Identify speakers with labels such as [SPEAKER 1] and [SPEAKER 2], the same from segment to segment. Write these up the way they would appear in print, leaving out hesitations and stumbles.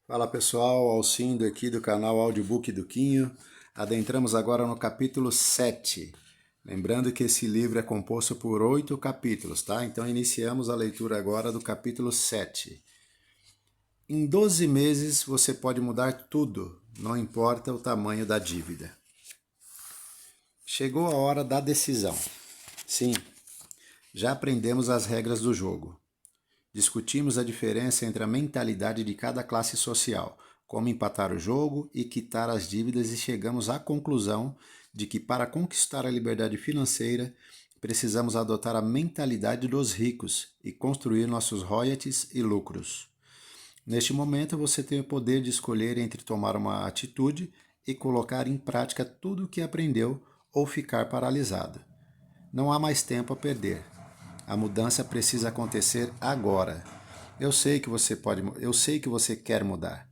[SPEAKER 1] Fala pessoal, Alcindo aqui do canal Audiobook do Quinho. Adentramos agora no capítulo 7. Lembrando que esse livro é composto por 8 capítulos, tá? Então iniciamos a leitura agora do capítulo 7. Em 12 meses você pode mudar tudo, não importa o tamanho da dívida. Chegou a hora da decisão. Sim, já aprendemos as regras do jogo. Discutimos a diferença entre a mentalidade de cada classe social, como empatar o jogo e quitar as dívidas e chegamos à conclusão de que para conquistar a liberdade financeira, precisamos adotar a mentalidade dos ricos e construir nossos royalties e lucros. Neste momento, você tem o poder de escolher entre tomar uma atitude e colocar em prática tudo o que aprendeu ou ficar paralisado. Não há mais tempo a perder. A mudança precisa acontecer agora. Eu sei que você quer mudar.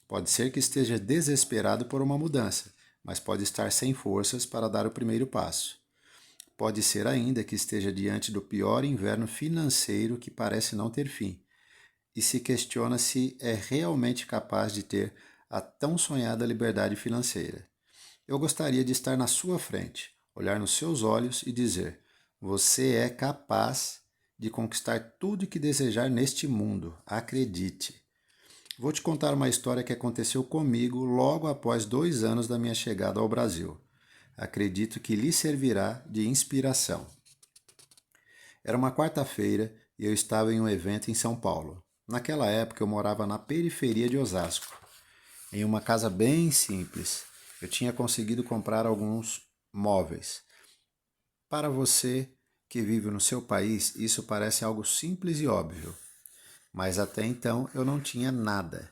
[SPEAKER 1] Pode ser que esteja desesperado por uma mudança, mas pode estar sem forças para dar o primeiro passo. Pode ser ainda que esteja diante do pior inverno financeiro que parece não ter fim, e se questiona se é realmente capaz de ter a tão sonhada liberdade financeira. Eu gostaria de estar na sua frente, olhar nos seus olhos e dizer: você é capaz de conquistar tudo que desejar neste mundo, acredite. Vou te contar uma história que aconteceu comigo logo após 2 anos da minha chegada ao Brasil. Acredito que lhe servirá de inspiração. Era uma quarta-feira e eu estava em um evento em São Paulo. Naquela época eu morava na periferia de Osasco, em uma casa bem simples. Eu tinha conseguido comprar alguns móveis. Para você que vive no seu país, isso parece algo simples e óbvio, mas até então eu não tinha nada.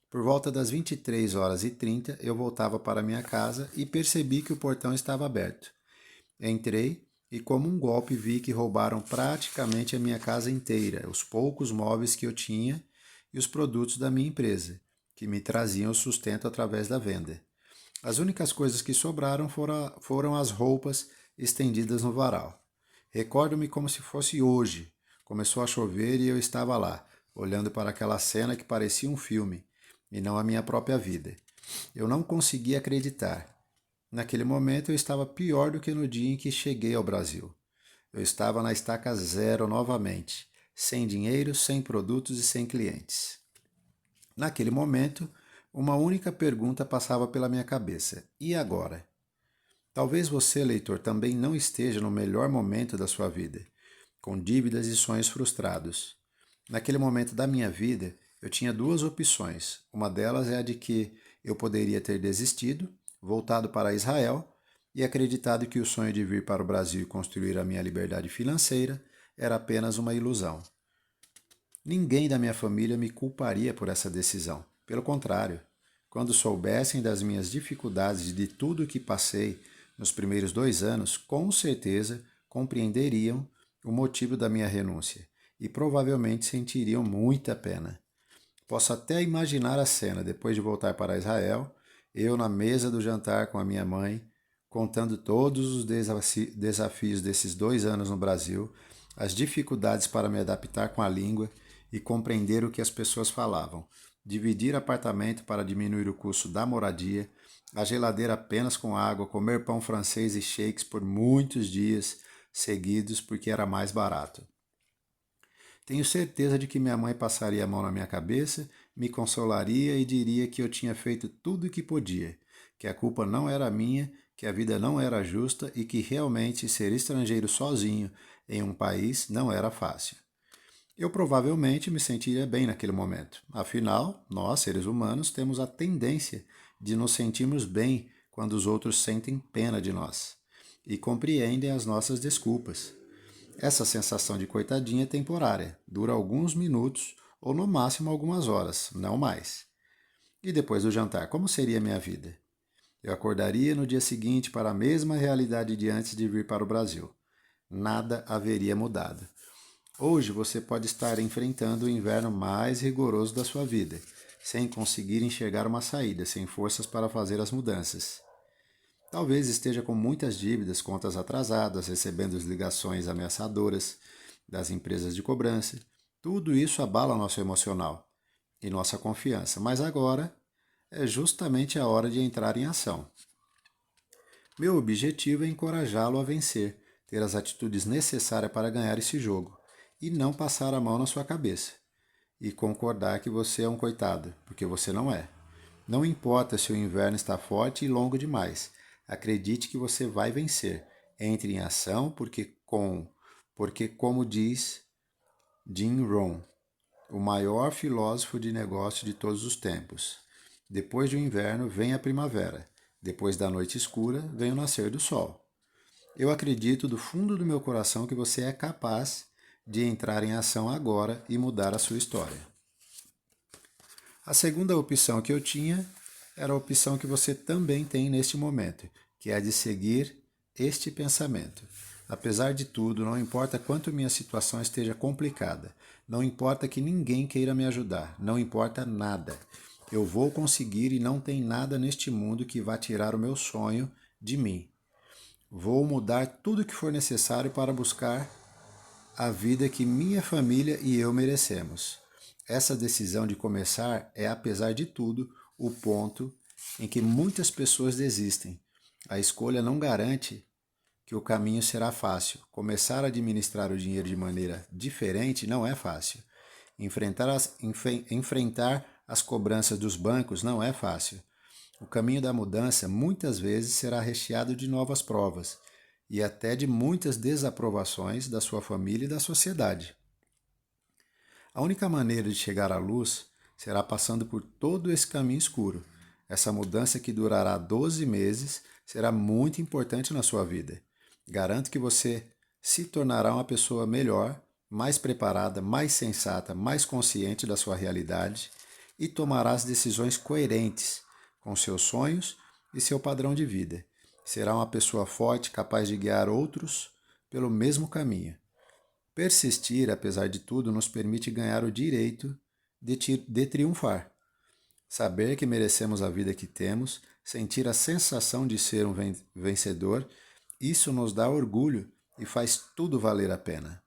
[SPEAKER 1] Por volta das 23h30, eu voltava para minha casa e percebi que o portão estava aberto. Entrei e, como um golpe, vi que roubaram praticamente a minha casa inteira, os poucos móveis que eu tinha e os produtos da minha empresa, que me traziam o sustento através da venda. As únicas coisas que sobraram foram as roupas estendidas no varal. Recordo-me como se fosse hoje. Começou a chover e eu estava lá, olhando para aquela cena que parecia um filme, e não a minha própria vida. Eu não conseguia acreditar. Naquele momento eu estava pior do que no dia em que cheguei ao Brasil. Eu estava na estaca zero novamente, sem dinheiro, sem produtos e sem clientes. Naquele momento, uma única pergunta passava pela minha cabeça: e agora? Talvez você, leitor, também não esteja no melhor momento da sua vida, com dívidas e sonhos frustrados. Naquele momento da minha vida, eu tinha duas opções. Uma delas é a de que eu poderia ter desistido, voltado para Israel e acreditado que o sonho de vir para o Brasil e construir a minha liberdade financeira era apenas uma ilusão. Ninguém da minha família me culparia por essa decisão. Pelo contrário, quando soubessem das minhas dificuldades e de tudo o que passei nos primeiros 2 anos, com certeza compreenderiam o motivo da minha renúncia e provavelmente sentiriam muita pena. Posso até imaginar a cena depois de voltar para Israel, eu na mesa do jantar com a minha mãe, contando todos os desafios desses 2 anos no Brasil, as dificuldades para me adaptar com a língua e compreender o que as pessoas falavam, dividir apartamento para diminuir o custo da moradia, a geladeira apenas com água, comer pão francês e shakes por muitos dias seguidos porque era mais barato. Tenho certeza de que minha mãe passaria a mão na minha cabeça, me consolaria e diria que eu tinha feito tudo o que podia, que a culpa não era minha, que a vida não era justa e que realmente ser estrangeiro sozinho em um país não era fácil. Eu provavelmente me sentiria bem naquele momento. Afinal, nós, seres humanos, temos a tendência de nos sentirmos bem quando os outros sentem pena de nós e compreendem as nossas desculpas. Essa sensação de coitadinha é temporária, dura alguns minutos ou no máximo algumas horas, não mais. E depois do jantar, como seria a minha vida? Eu acordaria no dia seguinte para a mesma realidade de antes de vir para o Brasil. Nada haveria mudado. Hoje você pode estar enfrentando o inverno mais rigoroso da sua vida, sem conseguir enxergar uma saída, sem forças para fazer as mudanças. Talvez esteja com muitas dívidas, contas atrasadas, recebendo ligações ameaçadoras das empresas de cobrança. Tudo isso abala nosso emocional. e nossa confiança, mas agora é justamente a hora de entrar em ação. Meu objetivo é encorajá-lo a vencer, ter as atitudes necessárias para ganhar esse jogo e não passar a mão na sua cabeça e concordar que você é um coitado, porque você não é. Não importa se o inverno está forte e longo demais, acredite que você vai vencer. Entre em ação, porque como diz Jim Rohn, o maior filósofo de negócio de todos os tempos, depois do inverno vem a primavera, depois da noite escura vem o nascer do sol. Eu acredito do fundo do meu coração que você é capaz de entrar em ação agora e mudar a sua história. A segunda opção que eu tinha era a opção que você também tem neste momento, que é a de seguir este pensamento. Apesar de tudo, não importa quanto minha situação esteja complicada, não importa que ninguém queira me ajudar, não importa nada. Eu vou conseguir e não tem nada neste mundo que vá tirar o meu sonho de mim. Vou mudar tudo o que for necessário para buscar a vida que minha família e eu merecemos. Essa decisão de começar é, apesar de tudo, o ponto em que muitas pessoas desistem. A escolha não garante que o caminho será fácil. Começar a administrar o dinheiro de maneira diferente não é fácil. Enfrentar as cobranças dos bancos não é fácil. O caminho da mudança muitas vezes será recheado de novas provas e até de muitas desaprovações da sua família e da sociedade. A única maneira de chegar à luz será passando por todo esse caminho escuro. Essa mudança, que durará 12 meses, será muito importante na sua vida. Garanto que você se tornará uma pessoa melhor, mais preparada, mais sensata, mais consciente da sua realidade e tomará as decisões coerentes com seus sonhos e seu padrão de vida. Será uma pessoa forte, capaz de guiar outros pelo mesmo caminho. Persistir, apesar de tudo, nos permite ganhar o direito de triunfar. Saber que merecemos a vida que temos, sentir a sensação de ser um vencedor, isso nos dá orgulho e faz tudo valer a pena.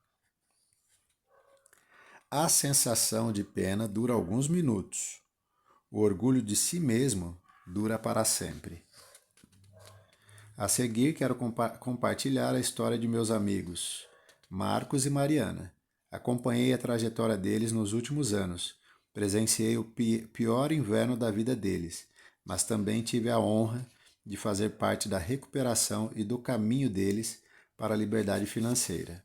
[SPEAKER 1] A sensação de pena dura alguns minutos. O orgulho de si mesmo dura para sempre. A seguir, quero compartilhar a história de meus amigos, Marcos e Mariana. Acompanhei a trajetória deles nos últimos anos. Presenciei o pior inverno da vida deles, mas também tive a honra de fazer parte da recuperação e do caminho deles para a liberdade financeira.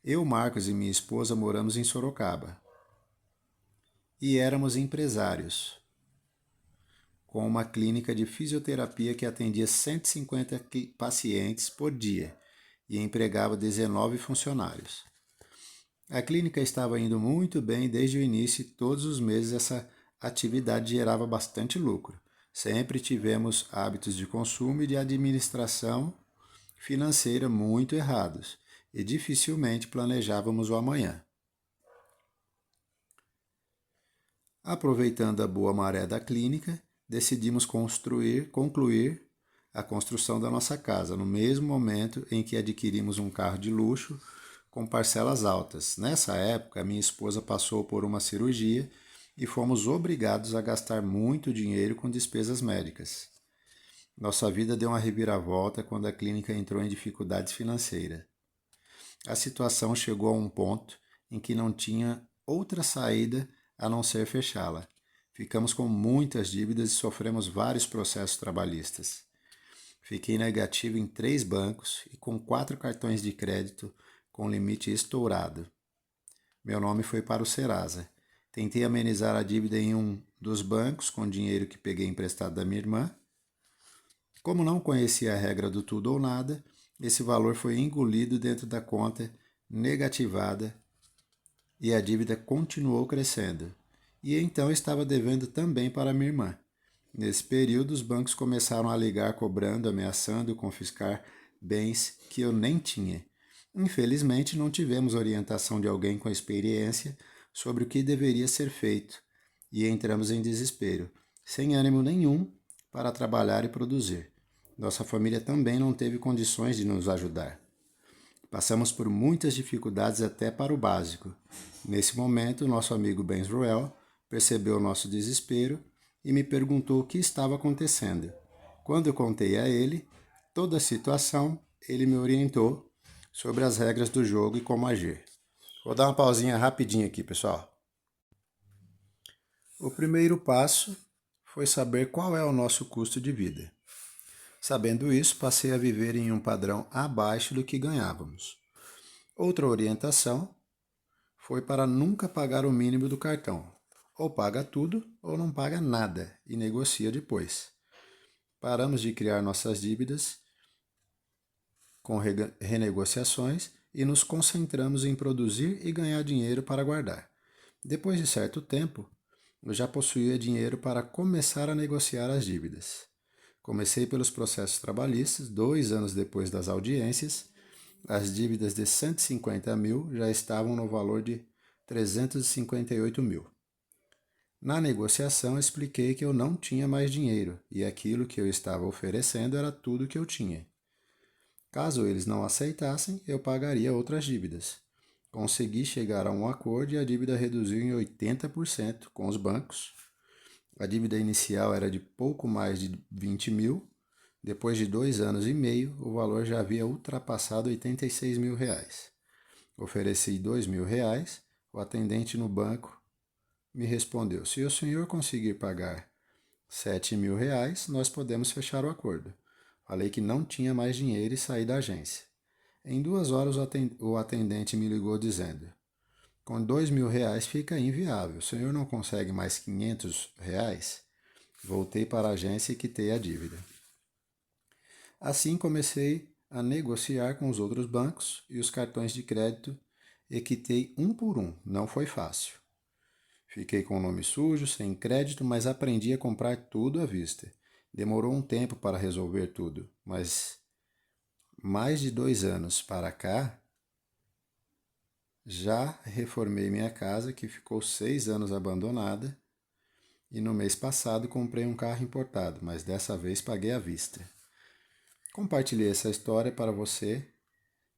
[SPEAKER 1] Eu, Marcos e minha esposa moramos em Sorocaba e éramos empresários, com uma clínica de fisioterapia que atendia 150 pacientes por dia e empregava 19 funcionários. A clínica estava indo muito bem desde o início e todos os meses essa atividade gerava bastante lucro. Sempre tivemos hábitos de consumo e de administração financeira muito errados e dificilmente planejávamos o amanhã. Aproveitando a boa maré da clínica, decidimos concluir a construção da nossa casa, no mesmo momento em que adquirimos um carro de luxo com parcelas altas. Nessa época, minha esposa passou por uma cirurgia e fomos obrigados a gastar muito dinheiro com despesas médicas. Nossa vida deu uma reviravolta quando a clínica entrou em dificuldades financeiras. A situação chegou a um ponto em que não tinha outra saída a não ser fechá-la. Ficamos com muitas dívidas e sofremos vários processos trabalhistas. Fiquei negativo em 3 bancos e com 4 cartões de crédito com limite estourado. Meu nome foi para o Serasa. Tentei amenizar a dívida em um dos bancos com dinheiro que peguei emprestado da minha irmã. Como não conhecia a regra do tudo ou nada, esse valor foi engolido dentro da conta negativada e a dívida continuou crescendo. E então estava devendo também para minha irmã. Nesse período, os bancos começaram a ligar cobrando, ameaçando confiscar bens que eu nem tinha. Infelizmente, não tivemos orientação de alguém com experiência sobre o que deveria ser feito e entramos em desespero, sem ânimo nenhum para trabalhar e produzir. Nossa família também não teve condições de nos ajudar. Passamos por muitas dificuldades até para o básico. Nesse momento, nosso amigo Ben Ruel percebeu o nosso desespero e me perguntou o que estava acontecendo. Quando eu contei a ele toda a situação, ele me orientou sobre as regras do jogo e como agir. Vou dar uma pausinha rapidinho aqui, pessoal. O primeiro passo foi saber qual é o nosso custo de vida. Sabendo isso, passei a viver em um padrão abaixo do que ganhávamos. Outra orientação foi para nunca pagar o mínimo do cartão. Ou paga tudo ou não paga nada e negocia depois. Paramos de criar nossas dívidas com renegociações e nos concentramos em produzir e ganhar dinheiro para guardar. Depois de certo tempo, eu já possuía dinheiro para começar a negociar as dívidas. Comecei pelos processos trabalhistas, 2 anos depois das audiências, as dívidas de 150 mil já estavam no valor de 358 mil. Na negociação, expliquei que eu não tinha mais dinheiro e aquilo que eu estava oferecendo era tudo que eu tinha. Caso eles não aceitassem, eu pagaria outras dívidas. Consegui chegar a um acordo e a dívida reduziu em 80% com os bancos. A dívida inicial era de pouco mais de 20 mil. Depois de 2 anos e meio, o valor já havia ultrapassado 86 mil reais. Ofereci 2 mil reais. O atendente no banco me respondeu: se o senhor conseguir pagar 7 mil reais, nós podemos fechar o acordo. Falei que não tinha mais dinheiro e saí da agência. Em 2 horas o atendente me ligou dizendo: com 2 mil reais fica inviável, o senhor não consegue mais 500 reais? Voltei para a agência e quitei a dívida. Assim comecei a negociar com os outros bancos e os cartões de crédito e quitei um por um, não foi fácil. Fiquei com o nome sujo, sem crédito, mas aprendi a comprar tudo à vista. Demorou um tempo para resolver tudo, mas mais de 2 anos para cá, já reformei minha casa, que ficou 6 anos abandonada, e no mês passado comprei um carro importado, mas dessa vez paguei à vista. Compartilhei essa história para você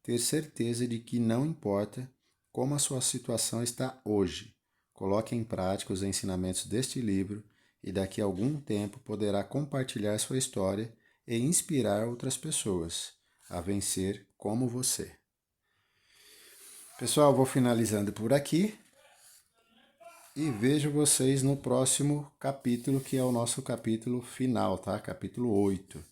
[SPEAKER 1] ter certeza de que não importa como a sua situação está hoje. Coloque em prática os ensinamentos deste livro e daqui a algum tempo poderá compartilhar sua história e inspirar outras pessoas a vencer como você. Pessoal, vou finalizando por aqui e vejo vocês no próximo capítulo, que é o nosso capítulo final, tá? Capítulo 8.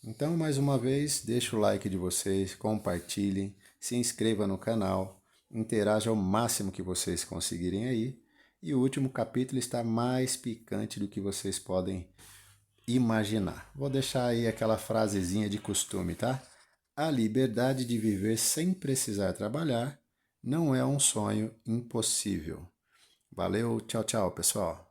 [SPEAKER 1] Então, mais uma vez, deixa o like de vocês, compartilhem, se inscreva no canal, interaja ao máximo que vocês conseguirem aí. E o último capítulo está mais picante do que vocês podem imaginar. Vou deixar aí aquela frasezinha de costume, tá? A liberdade de viver sem precisar trabalhar não é um sonho impossível. Valeu, tchau, tchau, pessoal.